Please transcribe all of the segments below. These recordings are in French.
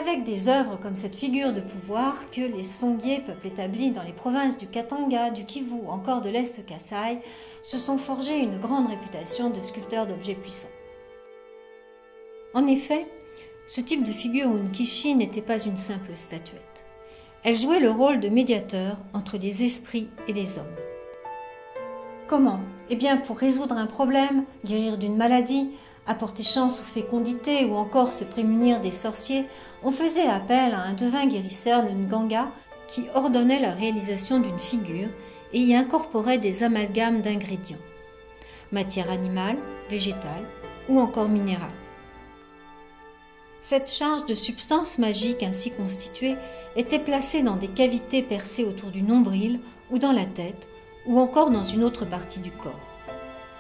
avec des œuvres comme cette figure de pouvoir que les Songye, peuple établi dans les provinces du Katanga, du Kivu ou encore de l'Est Kasaï, se sont forgés une grande réputation de sculpteurs d'objets puissants. En effet, ce type de figure Unkishi n'était pas une simple statuette. Elle jouait le rôle de médiateur entre les esprits et les hommes. Comment? Eh bien, pour résoudre un problème, guérir d'une maladie, apporter chance ou fécondité ou encore se prémunir des sorciers, on faisait appel à un devin guérisseur, le Nganga, qui ordonnait la réalisation d'une figure et y incorporait des amalgames d'ingrédients, matière animale, végétale ou encore minérale. Cette charge de substances magiques ainsi constituée était placée dans des cavités percées autour du nombril ou dans la tête ou encore dans une autre partie du corps.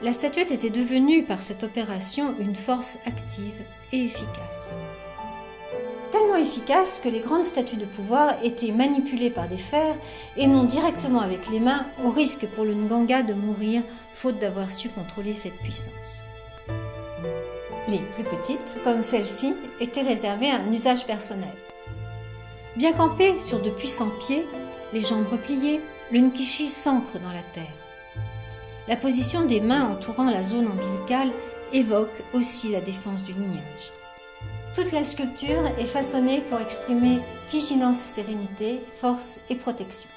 La statuette était devenue par cette opération une force active et efficace. Tellement efficace que les grandes statues de pouvoir étaient manipulées par des fers et non directement avec les mains, au risque pour le Nganga de mourir faute d'avoir su contrôler cette puissance. Les plus petites, comme celle-ci, étaient réservées à un usage personnel. Bien campé sur de puissants pieds, les jambes repliées, le Nkishi s'ancre dans la terre. La position des mains entourant la zone ombilicale évoque aussi la défense du lignage. Toute la sculpture est façonnée pour exprimer vigilance et sérénité, force et protection.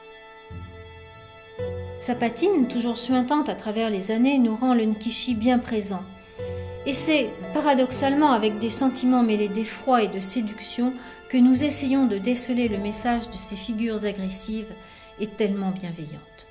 Sa patine, toujours suintante à travers les années, nous rend le Nkishi bien présent. Et c'est, paradoxalement, avec des sentiments mêlés d'effroi et de séduction que nous essayons de déceler le message de ces figures agressives et tellement bienveillantes.